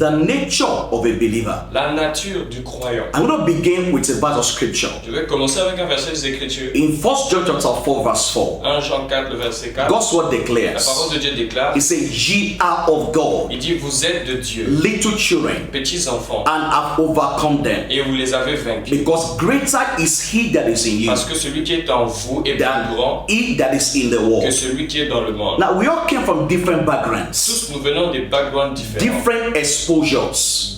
The nature of a believer. La nature du croyant. I'm going to begin with a verse of scripture. Je vais commencer avec un verset des Écritures. In 1 John chapter 4 verse 4. 1 Jean 4, le verset 4. God's word La declares. parole de Dieu déclare. It says, ye are of God, Il dit, vous êtes de Dieu, little children, petits enfants, and have overcome them. et vous les avez vaincus. Because greater is he that is in you Parce que celui qui est en vous est plus than grand he that is in the que world. celui qui est dans le monde. Now, we all came from different backgrounds, Tous nous venons des backgrounds différents, different exposures,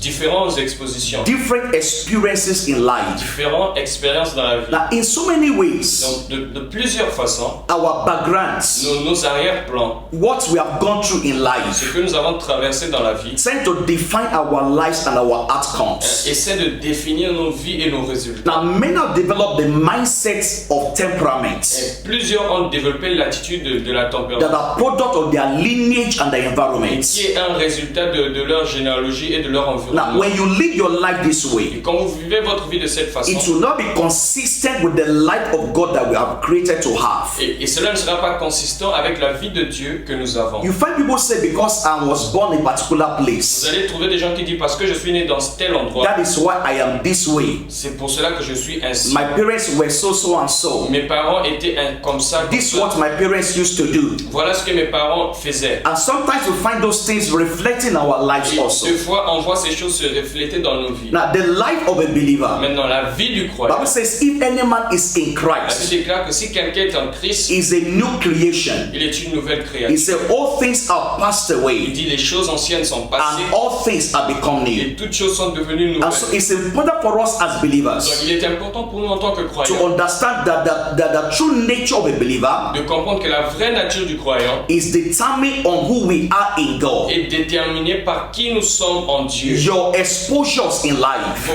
différentes expositions, different experiences in life. différentes expériences dans la vie. Now, in so many ways, Donc, de plusieurs façons, our backgrounds, nos arrière-plans, what we have gone through in ce life, que nous avons traversé dans la vie, tend to define our lives and our outcomes. essaie de définir nos vies et nos résultats. Now, many have developed the mindset of temperament Et plusieurs ont développé l'attitude de la that tempérance, are product of their lineage and their environment. qui est un résultat de leur généalogie et de leur Now, environnement. when you live your life this Et way, quand vous vivez votre vie de cette façon, it will not be consistent with the life of God that we have created to have. et cela ne sera pas consistant avec la vie de Dieu que nous avons. You find people say, because I was born in a particular Vous place, allez trouver des gens qui disent parce que je suis né dans tel endroit, that is why I am this way. c'est pour cela que je suis ainsi. My parents were so and so. Mes parents étaient comme ça, comme This is ça. what my parents used to do. Voilà ce que mes parents faisaient. And sometimes we find those things reflecting our lives Et also. deux fois, on voit ces choses se refléter dans nos vies. Now, the life of a believer, Maintenant, la vie du croyant, Bible says, if any man is in la Bible Christ, déclare que si quelqu'un est en Christ, is a new creation. il est une nouvelle He créature. said, all things are passed Il away, dit les choses anciennes sont passées and all things are become new. et toutes choses sont devenues And so nouvelles. it's important for us as Donc believers il est important pour nous en tant que to croyants understand that the true nature of a believer de comprendre que la vraie nature du croyant is determined on who we are in God. est déterminée par qui nous sommes en Dieu. Your exposures in life,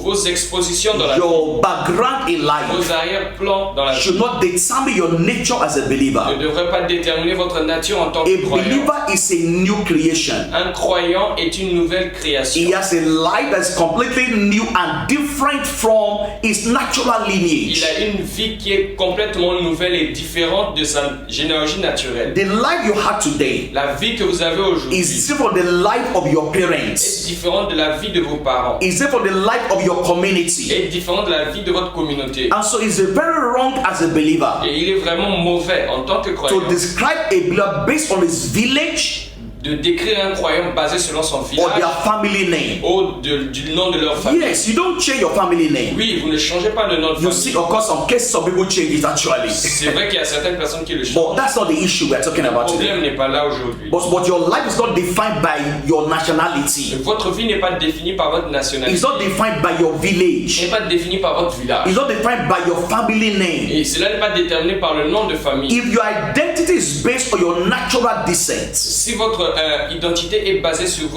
Vos expositions dans la vie, your background in life vos arrière-plans dans la vie should not determine your nature as a ne believer. devraient pas déterminer votre nature en tant A que croyant. believer is a new creation. Un croyant est une nouvelle He création. has a life that's completely new and different from his natural Il lineage. a une vie qui est complètement nouvelle et différente de sa généalogie naturelle. The life you have today La vie que vous avez aujourd'hui is different from the life of your est parents. différente de la vie de vos parents. Is different from the life of your community. Est différente de la vie de votre communauté. And so it's very wrong as a believer Et il est vraiment mauvais en tant que croyant to describe a believer based on his village de décrire un croyant basé selon son or village their family name. ou du nom de leur famille. Yes, you don't change your family name. Oui, vous ne changez pas de nom de You see, famille. of course, some cases some people change it actually. C'est vrai qu'il y a certaines personnes qui le But changent. that's not the issue we're talking Le about today. problème n'est pas là aujourd'hui. But your life is not defined by your nationality. Votre vie n'est pas définie par votre nationalité. It's not defined by your Elle village. n'est pas définie par votre village. It's not defined by your family name. Et cela n'est pas déterminé par le nom de famille. If your identity is based on your natural descent, Si votre identité est basée sur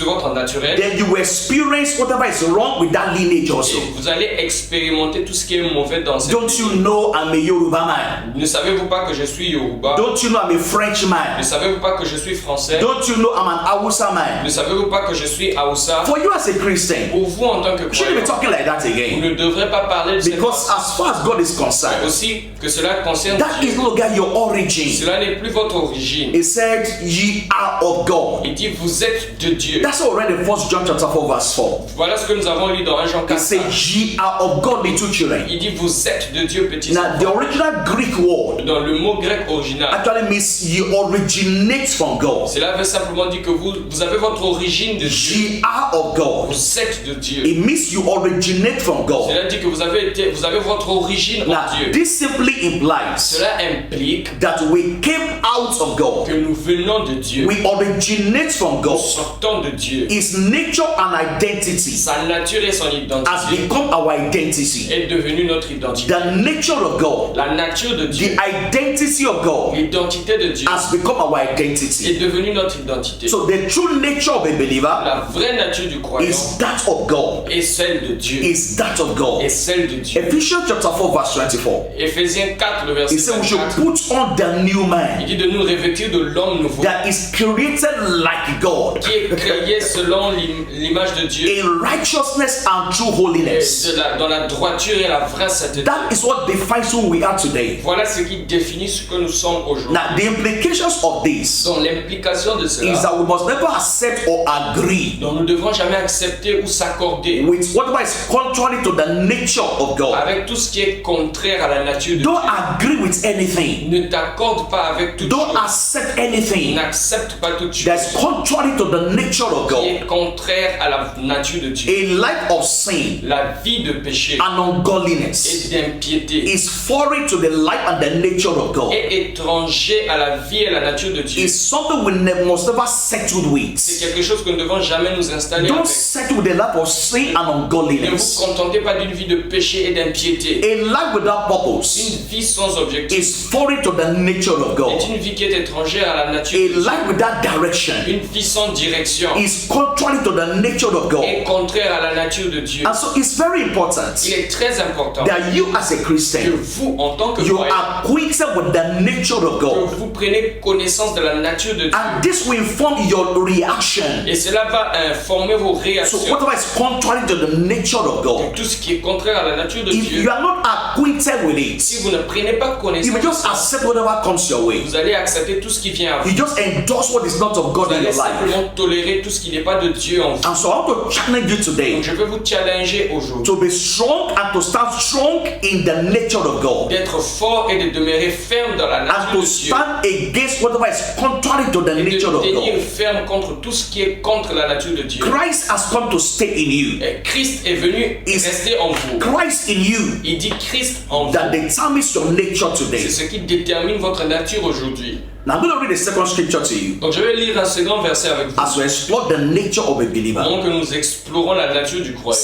votre naturel, then you will experience whatever is wrong with that lineage also. vous allez expérimenter tout ce qui est mauvais dans cette Don't you know I'm a Yoruba man? Ne savez-vous pas que je suis Yoruba? Don't you know I'm a French Ne man? savez-vous pas que je suis français? Don't you know I'm an Hausa Ne man? savez-vous pas que je suis Hausa? For you as a Christian, Pour vous en tant que you shouldn't be croyant, talking like that vous again. ne devrez pas parler de cette Because as far as God is concerned, aussi que cela concerne that is Dieu. no longer your origin. Cela n'est plus votre origine. He said, ye are of God. Il dit vous êtes de Dieu. That's what we read in 1 John chapter 4 verse 4. Voilà ce que nous avons lu dans 1 Jean He 4. said, ye are of God, little children. Il dit vous êtes de Dieu, petits Now, enfants. the original Greek word Dans le mot grec original, actually means ye originate from God. cela veut simplement dire que vous avez votre origine de Dieu. Ye are of God. Vous êtes de Dieu. It means you originate from God. Cela dit que vous avez votre origine en Now, Dieu. this simply implies Cela implique that we came out of God. que nous venons de Dieu. We originate from Nous God. sortons de Dieu. His nature and identity Sa nature et son has identité become our identity. est devenue notre identité. The nature of God, La nature de Dieu, the identity of God l'identité de Dieu has become our est identity. devenue notre identité. So the true nature of a believer La vraie nature du croyant is that of God. est celle de Dieu. Is that of God. Est celle de Dieu. Ephesians chapter 4 verse 24. Éphésiens 4, le verset He said we should 24, put on the new il man dit de nous revêtir de l'homme nouveau that is created like God. qui est créé créés selon l'image de Dieu, in righteousness and true holiness. dans la droiture et la vraie sainteté. That is what defines who we are today. Voilà ce qui définit ce que nous sommes aujourd'hui. Now, the implications of this Donc l'implication de is cela, that we must never accept or agree donc nous ne devons jamais accepter ou s'accorder with whatever is contrary to the nature of God. avec tout ce qui est contraire à la nature de Don't Dieu. agree with anything. Ne t'accorde pas avec toute Don't chose. accept anything N'accepte pas toute chose that's contrary to the nature of qui God. est contraire à la nature de Dieu. A life of sin La vie de péché and ungodliness et d'impiété is foreign to the life and the nature of God. est étranger à la vie et à la nature de Dieu. It's something we must never settle C'est with. quelque chose que nous ne devons jamais nous installer Don't avec. settle with a life of sin and Ne vous ungodliness. contentez pas d'une vie de péché et d'impiété. A life without purpose Une vie sans objectif is foreign to the nature of God. est une vie qui est étrangère à la nature A de Dieu. life without direction Une vie sans direction is contrary to the nature of God. est contraire à la nature de Dieu. And so it's very important Il est très important that you as a que Christian, vous, en tant que you croyant, are acquainted with the nature of que God. vous preniez connaissance de la nature de Dieu. And this will inform your reaction Et cela va informer vos to réactions. whatever is contrary to the nature of God. Tout ce qui est contraire à la nature de If Dieu. you are not acquainted with it, Si vous ne prenez pas you connaissance will de just ça, accept whatever comes your way. vous allez accepter tout ce qui vient à vous. You just endorse what is not of God Vous in allez your life. simplement tolérer tout ce qui n'est pas de Dieu en vous. And so I want to challenge you today Donc je veux vous challenger aujourd'hui to be strong and to stand strong in the nature of God. d'être fort et de demeurer ferme dans la And nature to de Dieu. stand against whatever is contrary to the Et de nature of tenir God. ferme contre tout ce qui est contre la nature de Dieu. Christ has come to stay in you. Et Christ est venu Is- rester en vous. Christ in you Il dit Christ en vous. that determines your nature C'est today. ce qui détermine votre nature aujourd'hui. Now I'm going to read the second scripture to you Donc je vais lire un second verset avec vous. as we explore the nature of a believer. Pendant que nous explorons la nature du croyant.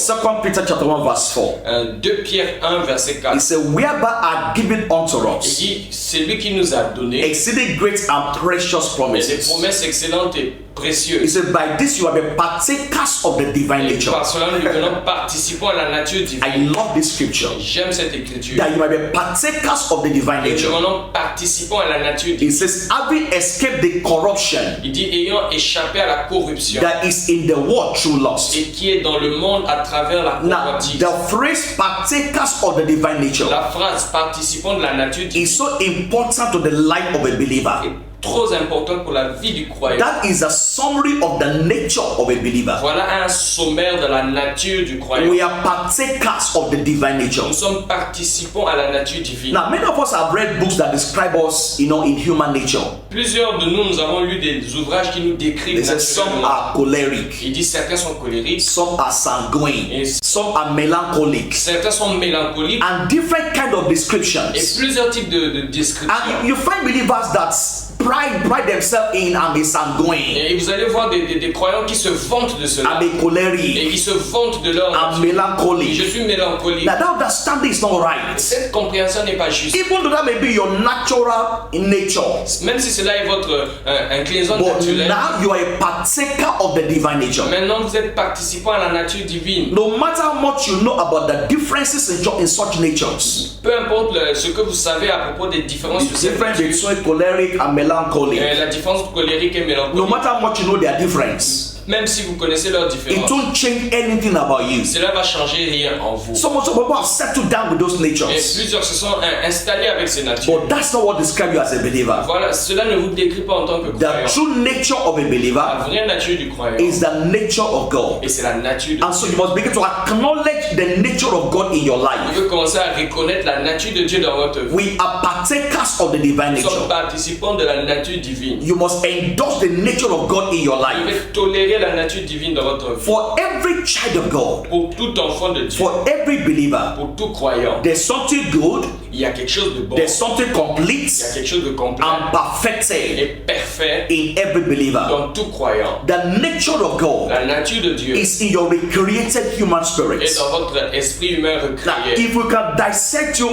2 Peter chapter 1 verse 4. 2 Pierre 1 verset 4. It says, whereby are given unto Il us dit, c'est lui qui nous a donné exceeding great and precious des promises. promesses excellentes et He précieuses. said, by this you are the partakers of the divine Et nature. par cela, nous devenons participants à la nature I divine. love this scripture. J'aime cette écriture. That you might be partakers of the divine Nous nature. devenons participants à la nature It divine. says, having escaped the corruption Il dit, ayant échappé à la corruption that is in the world through lust. et qui est dans le monde à travers la Now, convoitise. the phrase partakers of the divine nature La phrase participant de la nature divine is so important to the life of a believer. est trop importante pour la vie du croyant. That is a summary of the nature of a believer. Voilà un sommaire de la nature du croyant. We are partakers of the divine nature. Nous sommes participants à la nature divine. Now, many of us have read books that describe us, in human nature. Plusieurs de nous, nous avons lu des ouvrages qui nous décrivent They say some naturellement. are choleric, Il dit certains sont colériques, some are sanguine, Yes. some are melancholic, certains sont mélancoliques and different kind of et descriptions. plusieurs types de descriptions. And you find believers that pride themselves in I'm a sanguine, Et vous allez voir des croyants qui se vantent de cela I'm a et choleric, qui se vantent de leur I'm nature. Je melancholic. suis mélancolique. Now that understanding is not right. Cette compréhension n'est pas juste. Even though that may be your natural nature, Même si cela est votre inclinaison but naturelle, now you are a partaker of the divine nature. maintenant vous êtes participant à la nature divine. No matter how much you know about the differences in such natures, Peu importe ce que vous savez à propos des différences the de cette difference nature, between choleric and melancholic, la différence colérique et no mélancolique, matter how much you know their difference, même si vous connaissez leurs it différences, won't change anything about you. cela va changer rien en vous. Some people have settled down with those Et natures, plusieurs se sont installés avec ces natures. but that's not what describes you as a believer. Voilà, cela ne vous décrit pas en tant que The croyant. true nature of a La believer vraie nature du croyant, is the nature of God. et c'est la nature de And so Dieu. you must begin to acknowledge the nature of God in your Vous life. devez commencer à reconnaître la nature de Dieu dans votre vie. We are partakers of the divine Nous sommes nature. participants de la nature divine. You must endorse the nature of God in your Vous life. devez tolérer la nature divine dans votre vie. For every child of God, Pour tout enfant de Dieu, for every believer, pour tout croyant, there's something good, il y a quelque chose de bon, il there's something y a complete quelque chose de complet and perfected et parfait in every believer. dans tout croyant. The nature of God La nature de Dieu is in your recreated human est spirit. dans votre esprit humain Now, recréé. if we can dissect you,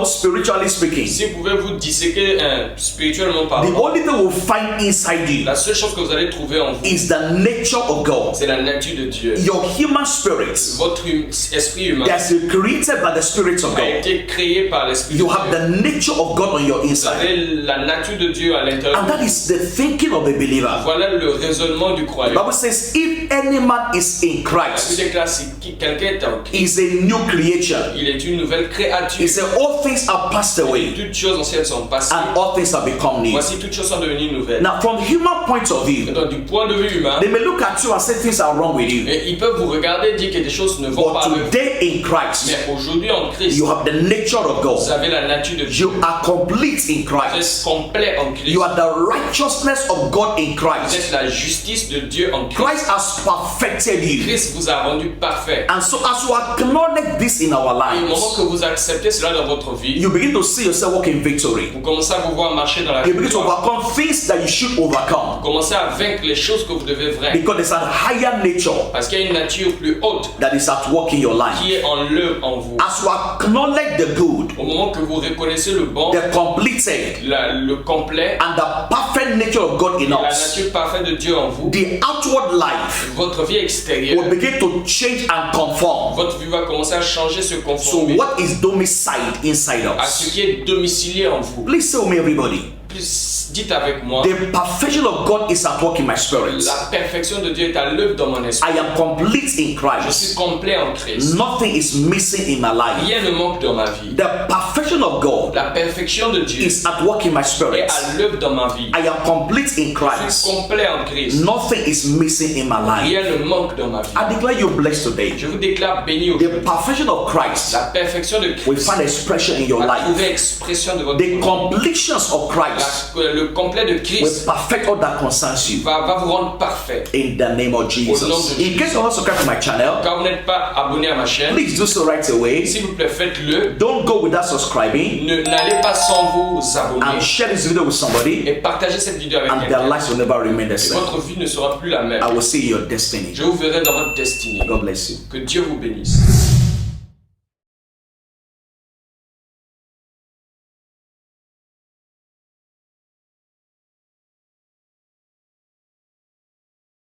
spiritually speaking, Si vous pouvez vous disséquer spirituellement the parlant, only thing we'll find inside you la seule chose que vous allez trouver en vous, is the nature of God. c'est la nature de Dieu. Your human spirit Votre esprit humain that's created by the Spirit of a God. été créé par l'esprit l'esprit de You Dieu. have the nature of God on your Vous inside. avez la nature de Dieu à l'intérieur. And that is the thinking of the believer. Voilà le raisonnement du The croyant. Bible says, if any man is in La Bible Christ, déclare si quelqu'un est en Christ, is a new creature. il est une nouvelle créature. He said, all things are passed away, Toutes choses anciennes sont passées. and all things have become new. Voici toutes choses sont devenues nouvelles. Now, from human point of view, Donc du point de vue humain, they may look at you and say things are wrong with you. et ils peuvent vous regarder et dire que des choses ne vont pas But avec vous. today in Christ, Mais aujourd'hui en Christ, you have the nature of vous God. avez la nature de Dieu. You are complete in Vous Christ. êtes complet en Christ. You are the righteousness of God in Vous Christ. êtes la justice de Dieu en Christ. Christ has perfected you. Christ vous a rendu parfait. And so as you acknowledge this in our Et au moment que lives, vous acceptez cela dans votre vie, you begin to see yourself walk in victory. vous commencez à vous voir marcher dans la You begin to victoire. overcome things that you should overcome. Vous commencez à vaincre les choses que vous devez vaincre. Because there's a higher nature Parce qu'il y a une nature plus haute that is at work in your life. qui est en l'œuvre en vous. As you acknowledge the good, Au moment que vous reconnaissez le bon, the completed, le complet, and the perfect nature of God in la us, nature parfaite de Dieu en vous, the outward life votre vie extérieure, will begin to change and conform. votre vie va commencer à changer, se So conformer what is domiciled inside à ce us? qui est domicilié en vous. Please say with me, everybody. Plus, dites avec moi, The perfection of God is at work in my spirit. la perfection de Dieu est à l'œuvre dans mon esprit. I am complete in Je suis Christ. complet en Christ. Nothing is missing in my life. Rien ne manque dans ma vie. The perfection of God La perfection de Dieu is at work in my est spirit. à l'œuvre dans ma vie. I am complete in Je suis Christ. complet en Christ. Nothing is missing in my life. Rien ne manque dans ma vie. I declare you blessed today. Je vous déclare béni aujourd'hui. The perfection of Christ La perfection de will Christ find expression in your va life. trouver expression de votre The vie. completions of Christ Le complet de will Christ perfect all that concerns you va vous rendre parfait. in the name of Jesus. In case you want to subscribe to my channel, Quand vous n'êtes pas abonné à ma chaîne, please do so right away. s'il vous plaît, faites-le. Don't go without subscribing N'allez pas sans vous abonner and share this video with somebody, et partagez cette vidéo avec and their quelqu'un. lives will never remain the Et same. votre vie ne sera plus la même. I will see your destiny. Je vous verrai dans votre destinée. God bless you. Que Dieu vous bénisse.